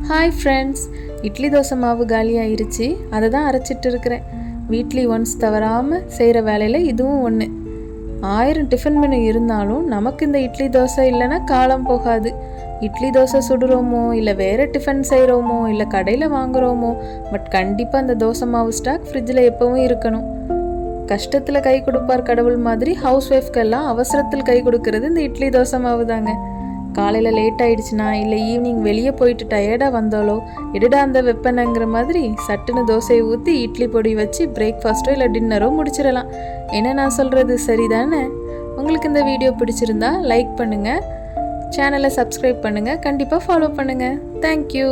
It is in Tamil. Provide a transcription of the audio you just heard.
ஹாய் ஃப்ரெண்ட்ஸ், இட்லி தோசை மாவு காலி ஆயிருச்சு. அதை தான் அரைச்சிட்டு இருக்கிறேன். வீக்லி ஒன்ஸ் தவறாமல் செய்கிற வேலையில் இதுவும் ஒன்று. 1000 டிஃபன் மெனு இருந்தாலும் நமக்கு இந்த இட்லி தோசை இல்லைன்னா காலம் போகாது. இட்லி தோசை சுடுறோமோ இல்லை வேறு டிஃபன் செய்கிறோமோ இல்லை கடையில் வாங்குகிறோமோ, பட் கண்டிப்பாக அந்த தோசை மாவு ஸ்டாக் ஃப்ரிட்ஜில் எப்போவும் இருக்கணும். கஷ்டத்தில் கை கொடுப்பார் கடவுள் மாதிரி ஹவுஸ் ஒய்ஃப்கெல்லாம் அவசரத்தில் கை கொடுக்கறது இந்த இட்லி தோசை மாவு தாங்க. காலையில் லேட் ஆகிடுச்சுன்னா இல்லை ஈவினிங் வெளியே போயிட்டு டயர்டாக வந்தாலோ எடுடா அந்த வெப்பனைங்கிற மாதிரி சட்டுன்னு தோசையை ஊற்றி இட்லி பொடி வச்சு பிரேக்ஃபாஸ்ட்டோ இல்லை டின்னரோ முடிச்சிடலாம். என்ன நான் சொல்கிறது சரிதானே? உங்களுக்கு இந்த வீடியோ பிடிச்சிருந்தா லைக் பண்ணுங்கள், சேனலை சப்ஸ்கிரைப் பண்ணுங்கள், கண்டிப்பாக ஃபாலோ பண்ணுங்கள். தேங்க்யூ.